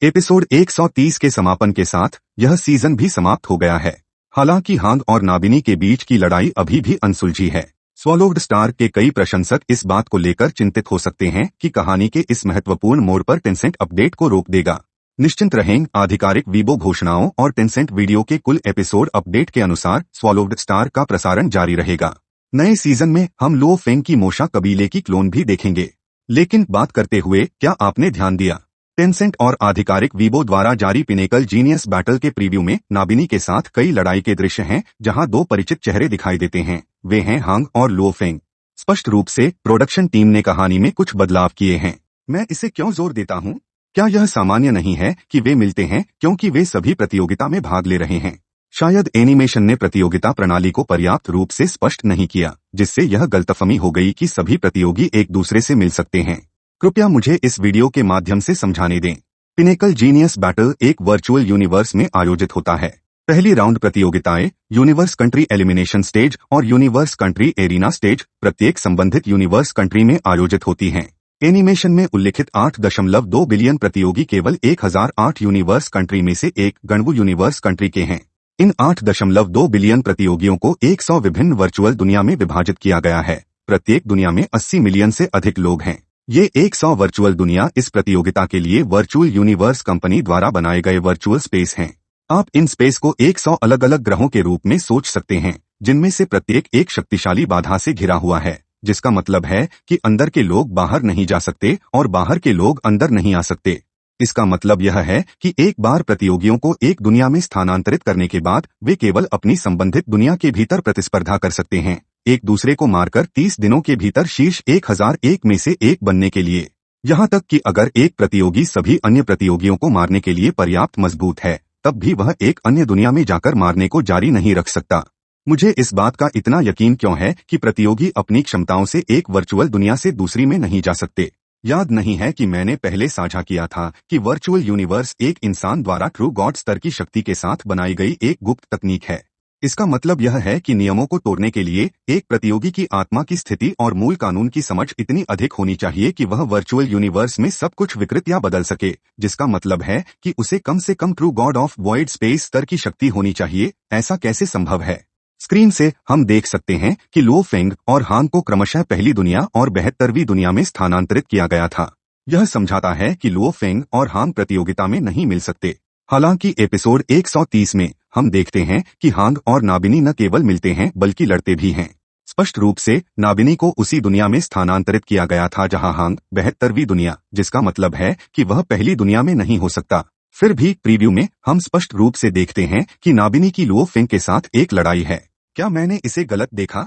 Episode 130 के समापन के साथ यह सीजन भी समाप्त हो गया है। हालांकि हांग और नाबिनी के बीच की लड़ाई अभी भी अनसुलझी है। स्वॉलोव्ड स्टार के कई प्रशंसक इस बात को लेकर चिंतित हो सकते हैं कि कहानी के इस महत्वपूर्ण मोड़ पर टेंसेंट अपडेट को रोक देगा। निश्चिंत रहें, आधिकारिक वीबो घोषणाओं और टेंसेंट वीडियो के कुल एपिसोड अपडेट के अनुसार स्वॉलोव्ड स्टार का प्रसारण जारी रहेगा। नए सीजन में हम लो फेंग की मोशा कबीले की क्लोन भी देखेंगे। लेकिन बात करते हुए क्या आपने ध्यान दिया, टेंसेंट और आधिकारिक वीबो द्वारा जारी पिनेकल जीनियस बैटल के प्रीव्यू में नाबिनी के साथ कई लड़ाई के दृश्य हैं, जहां दो परिचित चेहरे दिखाई देते हैं। वे हैं हांग और लो फेंग। स्पष्ट रूप से प्रोडक्शन टीम ने कहानी में कुछ बदलाव किए हैं। मैं इसे क्यों जोर देता हूं? क्या यह सामान्य नहीं है कि वे मिलते हैं क्योंकि वे सभी प्रतियोगिता में भाग ले रहे हैं? शायद एनिमेशन ने प्रतियोगिता प्रणाली को पर्याप्त रूप से स्पष्ट नहीं किया, जिससे यह गलतफहमी हो गई कि सभी प्रतियोगी एक दूसरे से मिल सकते हैं। कृपया मुझे इस वीडियो के माध्यम से समझाने दें। पिनेकल जीनियस बैटल एक वर्चुअल यूनिवर्स में आयोजित होता है। पहली राउंड प्रतियोगिताएं यूनिवर्स कंट्री एलिमिनेशन स्टेज और यूनिवर्स कंट्री एरिना स्टेज प्रत्येक संबंधित यूनिवर्स कंट्री में आयोजित होती हैं। एनिमेशन में उल्लिखित 8.2 बिलियन प्रतियोगी केवल 1008 यूनिवर्स कंट्री में से एक गणवु यूनिवर्स कंट्री के हैं। इन 8.2 बिलियन प्रतियोगियों को 100 विभिन्न वर्चुअल दुनिया में विभाजित किया गया है। प्रत्येक दुनिया में 80 मिलियन से अधिक लोग हैं। ये 100 वर्चुअल दुनिया इस प्रतियोगिता के लिए वर्चुअल यूनिवर्स कंपनी द्वारा बनाए गए वर्चुअल स्पेस हैं। आप इन स्पेस को 100 अलग अलग ग्रहों के रूप में सोच सकते हैं, जिनमें से प्रत्येक एक शक्तिशाली बाधा से घिरा हुआ है, जिसका मतलब है कि अंदर के लोग बाहर नहीं जा सकते और बाहर के लोग अंदर नहीं आ सकते। इसका मतलब यह है कि एक बार प्रतियोगियों को एक दुनिया में स्थानांतरित करने के बाद वे केवल अपनी संबंधित दुनिया के भीतर प्रतिस्पर्धा कर सकते हैं, एक दूसरे को मारकर 30 दिनों के भीतर शीर्ष 1001 में से एक बनने के लिए। यहाँ तक कि अगर एक प्रतियोगी सभी अन्य प्रतियोगियों को मारने के लिए पर्याप्त मजबूत है, तब भी वह एक अन्य दुनिया में जाकर मारने को जारी नहीं रख सकता। मुझे इस बात का इतना यकीन क्यों है कि प्रतियोगी अपनी क्षमताओं से एक वर्चुअल दुनिया से दूसरी में नहीं जा सकते? याद नहीं है कि मैंने पहले साझा किया था कि वर्चुअल यूनिवर्स एक इंसान द्वारा ट्रू गॉड स्तर की शक्ति के साथ बनाई गई एक गुप्त तकनीक है। इसका मतलब यह है कि नियमों को तोड़ने के लिए एक प्रतियोगी की आत्मा की स्थिति और मूल कानून की समझ इतनी अधिक होनी चाहिए कि वह वर्चुअल यूनिवर्स में सब कुछ विकृत या बदल सके, जिसका मतलब है कि उसे कम से come true God of void space स्तर की शक्ति होनी चाहिए। ऐसा कैसे संभव है? स्क्रीन से हम देख सकते हैं कि लो फेंग और हांग को क्रमशः पहली दुनिया और 72वीं दुनिया में स्थानांतरित किया गया था। यह समझाता है कि लो फेंग और हांग प्रतियोगिता में नहीं मिल सकते। हालांकि एपिसोड 130 में हम देखते हैं कि हांग और नाबिनी न केवल मिलते हैं बल्कि लड़ते भी हैं। स्पष्ट रूप से नाबिनी को उसी दुनिया में स्थानांतरित किया गया था जहां हांग 72वीं दुनिया, जिसका मतलब है कि वह पहली दुनिया में नहीं हो सकता। फिर भी प्रीव्यू में हम स्पष्ट रूप से देखते हैं कि नाबिनी की लो फेंग के साथ एक लड़ाई है। क्या मैंने इसे गलत देखा?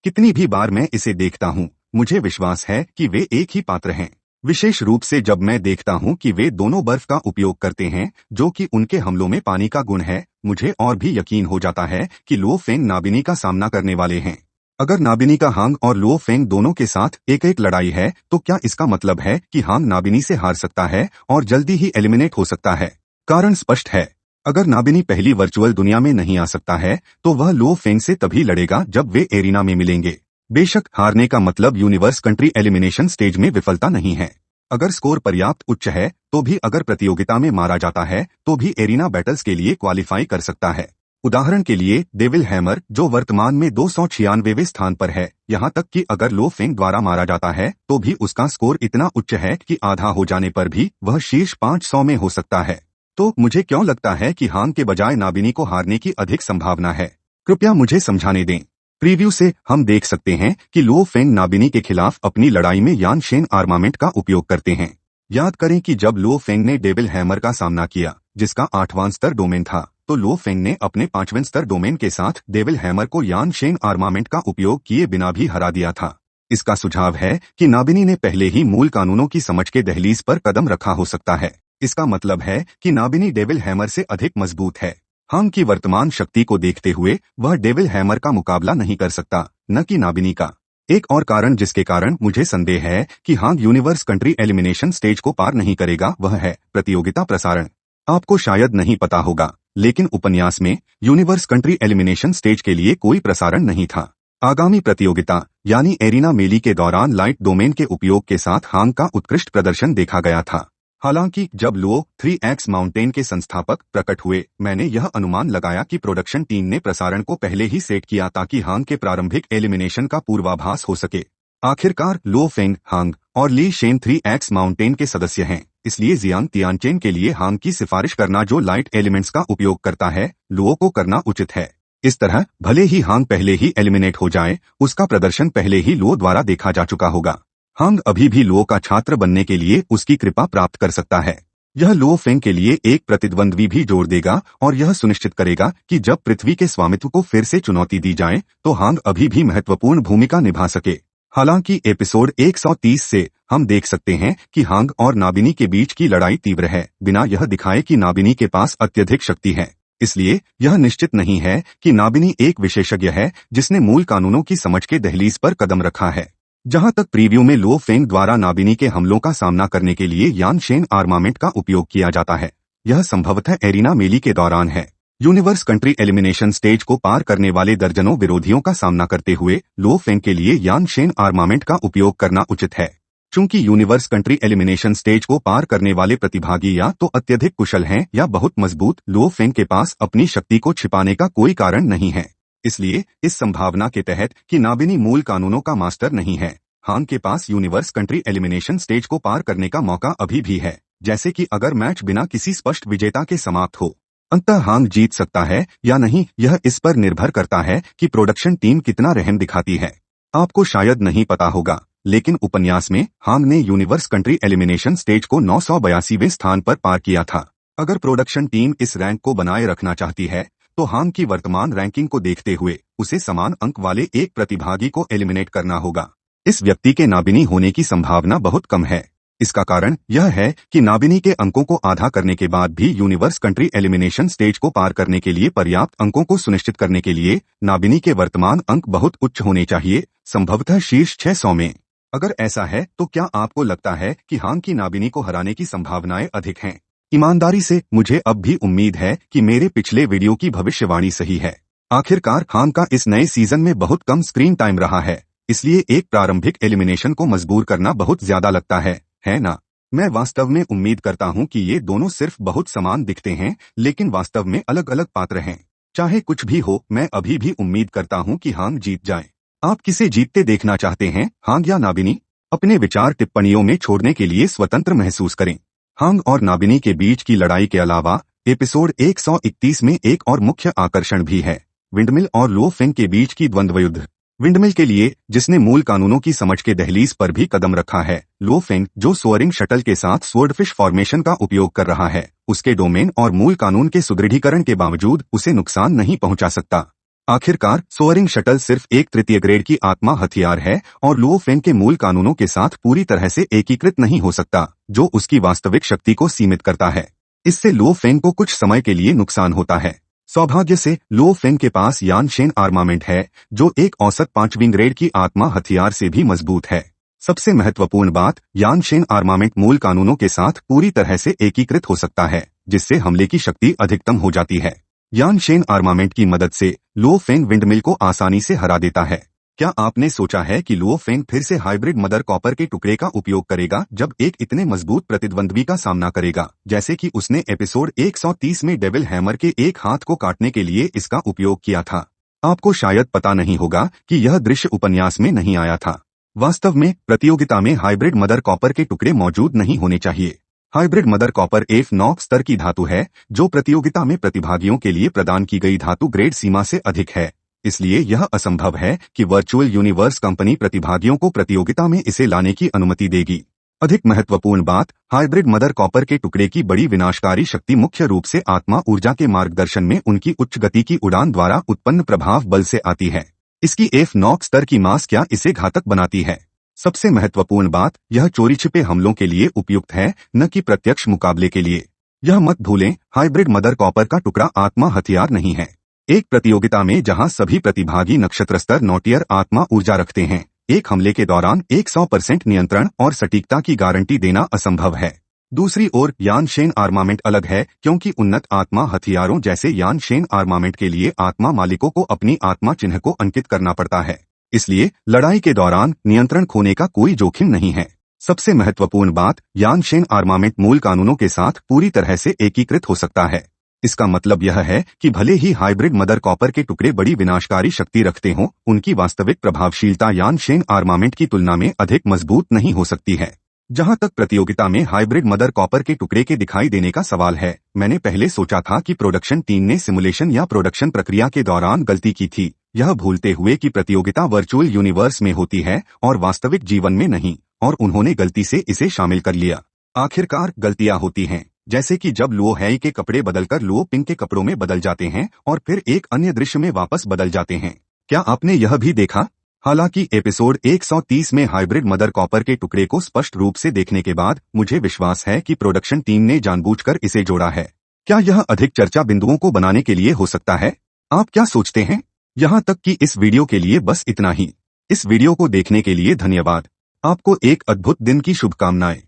कितनी भी बार मैं इसे देखता हूँ, मुझे विश्वास है कि वे एक ही पात्र हैं। विशेष रूप से जब मैं देखता हूँ कि वे दोनों बर्फ का उपयोग करते हैं, जो कि उनके हमलों में पानी का गुण है, मुझे और भी यकीन हो जाता है कि लो फेंग नाबिनी का सामना करने वाले हैं। अगर नाबिनी का हांग और लो फेंग दोनों के साथ एक एक लड़ाई है, तो क्या इसका मतलब है कि हांग नाबिनी से हार सकता है और जल्दी ही एलिमिनेट हो सकता है? कारण स्पष्ट है। अगर नाबिनी पहली वर्चुअल दुनिया में नहीं आ सकता है, तो वह लो फेंग से तभी लड़ेगा जब वे एरिना में मिलेंगे। बेशक हारने का मतलब यूनिवर्स कंट्री एलिमिनेशन स्टेज में विफलता नहीं है। अगर स्कोर पर्याप्त उच्च है, तो भी अगर प्रतियोगिता में मारा जाता है, तो भी एरिना बैटल्स के लिए क्वालिफाई कर सकता है। उदाहरण के लिए डेविल हैमर, जो वर्तमान में 296वें स्थान पर है, यहाँ तक कि अगर लो फेंग द्वारा मारा जाता है, तो भी उसका स्कोर इतना उच्च है कि आधा हो जाने पर भी वह शीर्ष 500 में हो सकता है। तो मुझे क्यों लगता है कि हांग के बजाय नाबिनी को हारने की अधिक संभावना है? कृपया मुझे समझाने दें। प्रीव्यू से हम देख सकते हैं कि लो फेंग नाबिनी के खिलाफ अपनी लड़ाई में यान शेन आर्मामेंट का उपयोग करते हैं। याद करें कि जब लो फेंग ने डेविल हैमर का सामना किया, जिसका 8वां स्तर डोमेन था, तो लो फेंग ने अपने 5वें स्तर डोमेन के साथ डेविल हैमर को यान शेन आर्मामेंट का उपयोग किए बिना भी हरा दिया था। इसका सुझाव है कि नाबिनी ने पहले ही मूल कानूनों की समझ के दहलीज पर कदम रखा हो सकता है। इसका मतलब है कि नाबिनी डेविल हैमर से अधिक मजबूत है। हांग की वर्तमान शक्ति को देखते हुए वह डेविल हैमर का मुकाबला नहीं कर सकता, न कि नाबिनी का। एक और कारण जिसके कारण मुझे संदेह है कि Hong universe country elimination stage को पार नहीं करेगा, वह है प्रतियोगिता प्रसारण। आपको शायद नहीं पता होगा, लेकिन उपन्यास में यूनिवर्स कंट्री एलिमिनेशन स्टेज के लिए कोई प्रसारण नहीं था। आगामी प्रतियोगिता यानी एरिना मेली के दौरान लाइट डोमेन के उपयोग के साथ हांग का उत्कृष्ट प्रदर्शन देखा गया था। हालांकि जब लुओ 3X माउंटेन के संस्थापक प्रकट हुए, मैंने यह अनुमान लगाया कि प्रोडक्शन टीम ने प्रसारण को पहले ही सेट किया ताकि हांग के प्रारंभिक एलिमिनेशन का पूर्वाभास हो सके। आखिरकार लुओ फेंग, हांग और ली शेन 3X माउंटेन के सदस्य हैं, इसलिए जियांग तियानचेन के लिए हांग की सिफारिश करना जो लाइट एलिमेंट्स का उपयोग करता है, लुओ को करना उचित है। इस तरह भले ही हांग पहले ही एलिमिनेट हो जाए, उसका प्रदर्शन पहले ही लुओ द्वारा देखा जा चुका होगा। हांग अभी भी लुओ का छात्र बनने के लिए उसकी कृपा प्राप्त कर सकता है। यह लुओ फेंग के लिए एक प्रतिद्वंद्वी भी जोड़ देगा और यह सुनिश्चित करेगा कि जब पृथ्वी के स्वामित्व को फिर से चुनौती दी जाए तो हांग अभी भी महत्वपूर्ण भूमिका निभा सके। हालांकि एपिसोड 130 से हम देख सकते हैं कि हांग और नाबिनी के बीच की लड़ाई तीव्र है, बिना यह दिखाए कि नाबिनी के पास अत्यधिक शक्ति है। इसलिए यह निश्चित नहीं है कि नाबिनी एक विशेषज्ञ है जिसने मूल कानूनों की समझ के दहलीज पर कदम रखा है। जहां तक प्रीव्यू में लुओ फेंग द्वारा नाबिनी के हमलों का सामना करने के लिए यान शेन आर्मामेंट का उपयोग किया जाता है, यह संभवतः एरिना मेली के दौरान है। यूनिवर्स कंट्री एलिमिनेशन स्टेज को पार करने वाले दर्जनों विरोधियों का सामना करते हुए लुओ फेंग के लिए यान शेन आर्मामेंट का उपयोग करना उचित है। चूंकि यूनिवर्स कंट्री एलिमिनेशन स्टेज को पार करने वाले प्रतिभागी या तो अत्यधिक कुशल हैं या बहुत मजबूत, लुओ फेंग के पास अपनी शक्ति को छिपाने का कोई कारण नहीं है। इसलिए इस संभावना के तहत कि नाबिनी मूल कानूनों का मास्टर नहीं है, हांग के पास यूनिवर्स कंट्री एलिमिनेशन स्टेज को पार करने का मौका अभी भी है। जैसे कि अगर मैच बिना किसी स्पष्ट विजेता के समाप्त हो, अंततः हांग जीत सकता है या नहीं, यह इस पर निर्भर करता है कि प्रोडक्शन टीम कितना रहम दिखाती है। आपको शायद नहीं पता होगा, लेकिन उपन्यास में हांग ने यूनिवर्स कंट्री एलिमिनेशन स्टेज को 982वें स्थान पर पार किया था। अगर प्रोडक्शन टीम इस रैंक को बनाए रखना चाहती है तो हांग की वर्तमान रैंकिंग को देखते हुए उसे समान अंक वाले एक प्रतिभागी को एलिमिनेट करना होगा। इस व्यक्ति के नाबिनी होने की संभावना बहुत कम है। इसका कारण यह है कि नाबिनी के अंकों को आधा करने के बाद भी यूनिवर्स कंट्री एलिमिनेशन स्टेज को पार करने के लिए पर्याप्त अंकों को सुनिश्चित करने के लिए नाबिनी के वर्तमान अंक बहुत उच्च होने चाहिए, संभवतः शीर्ष 600 में। अगर ऐसा है तो क्या आपको लगता है कि हांग की नाबिनी को हराने की संभावनाएं अधिक हैं? ईमानदारी से मुझे अब भी उम्मीद है कि मेरे पिछले वीडियो की भविष्यवाणी सही है। आखिरकार हांग का इस नए सीजन में बहुत कम स्क्रीन टाइम रहा है, इसलिए एक प्रारंभिक एलिमिनेशन को मजबूर करना बहुत ज्यादा लगता है ना? मैं वास्तव में उम्मीद करता हूं कि ये दोनों सिर्फ बहुत समान दिखते हैं, लेकिन वास्तव में अलग अलग पात्र हैं। चाहे कुछ भी हो, मैं अभी भी उम्मीद करता हूं कि हांग जीत जाए। आप किसे जीतते देखना चाहते हैं, हांग या नाबिनी? अपने विचार टिप्पणियों में छोड़ने के लिए स्वतंत्र महसूस करें। हांग और नाबिनी के बीच की लड़ाई के अलावा एपिसोड 131 में एक और मुख्य आकर्षण भी है, विंडमिल और लुओ फेंग के बीच की द्वंद्व युद्ध। विंडमिल के लिए, जिसने मूल कानूनों की समझ के दहलीज पर भी कदम रखा है, लुओ फेंग जो सोअरिंग शटल के साथ स्वॉर्डफिश फॉर्मेशन का उपयोग कर रहा है, उसके डोमेन और मूल कानून के सुदृढ़ीकरण के बावजूद उसे नुकसान नहीं पहुंचा सकता। आखिरकार सोअरिंग शटल सिर्फ एक तृतीय ग्रेड की आत्मा हथियार है और लुओ फेंग के मूल कानूनों के साथ पूरी तरह से एकीकृत नहीं हो सकता, जो उसकी वास्तविक शक्ति को सीमित करता है। इससे लुओ फेंग को कुछ समय के लिए नुकसान होता है। सौभाग्य से लुओ फेंग के पास यान शेन आर्मामेंट है, जो एक औसत 5वीं ग्रेड की आत्मा हथियार से भी मजबूत है। सबसे महत्वपूर्ण बात, यान शेन आर्मामेंट मूल कानूनों के साथ पूरी तरह से एकीकृत हो सकता है, जिससे हमले की शक्ति अधिकतम हो जाती है। यान शेन आर्मामेंट की मदद से लुओ फेंग विंडमिल को आसानी से हरा देता है। क्या आपने सोचा है कि लुओ फेंग फिर से हाइब्रिड मदर कॉपर के टुकड़े का उपयोग करेगा जब एक इतने मजबूत प्रतिद्वंद्वी का सामना करेगा, जैसे कि उसने एपिसोड 130 में डेविल हैमर के एक हाथ को काटने के लिए इसका उपयोग किया था? आपको शायद पता नहीं होगा कि यह दृश्य उपन्यास में नहीं आया था। वास्तव में प्रतियोगिता में हाइब्रिड मदर कॉपर के टुकड़े मौजूद नहीं होने चाहिए। हाइब्रिड मदर कॉपर F9 स्तर की धातु है, जो प्रतियोगिता में प्रतिभागियों के लिए प्रदान की गई धातु ग्रेड सीमा से अधिक है। इसलिए यह असंभव है कि वर्चुअल यूनिवर्स कंपनी प्रतिभागियों को प्रतियोगिता में इसे लाने की अनुमति देगी। अधिक महत्वपूर्ण बात, हाइब्रिड मदर कॉपर के टुकड़े की बड़ी विनाशकारी शक्ति मुख्य रूप से आत्मा ऊर्जा के मार्गदर्शन में उनकी उच्च गति की उड़ान द्वारा उत्पन्न प्रभाव बल से आती है। इसकी F9 स्तर की मास क्या इसे घातक बनाती है? सबसे महत्वपूर्ण बात, यह चोरी छिपे हमलों के लिए उपयुक्त है, न कि प्रत्यक्ष मुकाबले के लिए। यह मत भूलें, हाइब्रिड मदर कॉपर का टुकड़ा आत्मा हथियार नहीं है। एक प्रतियोगिता में जहां सभी प्रतिभागी नक्षत्र स्तर नोटियर आत्मा ऊर्जा रखते हैं, एक हमले के दौरान 100% नियंत्रण और सटीकता की गारंटी देना असंभव है। दूसरी ओर यान शेन आर्मामेंट अलग है, क्योंकि उन्नत आत्मा हथियारों जैसे यान शेन आर्मामेंट के लिए आत्मा मालिकों को अपनी आत्मा चिन्ह को अंकित करना पड़ता है। इसलिए लड़ाई के दौरान नियंत्रण खोने का कोई जोखिम नहीं है। सबसे महत्वपूर्ण बात, यानशेन आर्मामेंट मूल कानूनों के साथ पूरी तरह से एकीकृत हो सकता है। इसका मतलब यह है कि भले ही हाइब्रिड मदर कॉपर के टुकड़े बड़ी विनाशकारी शक्ति रखते हों, उनकी वास्तविक प्रभावशीलता यानशेन आर्मामेंट की तुलना में अधिक मजबूत नहीं हो सकती है। जहां तक प्रतियोगिता में हाइब्रिड मदर कॉपर के टुकड़े के दिखाई देने का सवाल है, मैंने पहले सोचा था कि प्रोडक्शन टीम ने सिमुलेशन या प्रोडक्शन प्रक्रिया के दौरान गलती की थी, यह भूलते हुए कि प्रतियोगिता वर्चुअल यूनिवर्स में होती है और वास्तविक जीवन में नहीं, और उन्होंने गलती से इसे शामिल कर लिया। आखिरकार गलतियां होती हैं, जैसे कि जब लुओ हेई के कपड़े बदलकर लुओ पिंग के कपड़ों में बदल जाते हैं और फिर एक अन्य दृश्य में वापस बदल जाते हैं। क्या आपने यह भी देखा? हालांकि एपिसोड 130 में हाइब्रिड मदर कॉपर के टुकड़े को स्पष्ट रूप से देखने के बाद मुझे विश्वास है कि प्रोडक्शन टीम ने जानबूझकर इसे जोड़ा है। क्या यह अधिक चर्चा बिंदुओं को बनाने के लिए हो सकता है? आप क्या सोचते हैं? यहाँ तक कि इस वीडियो के लिए बस इतना ही। इस वीडियो को देखने के लिए धन्यवाद। आपको एक अद्भुत दिन की शुभकामनाएं।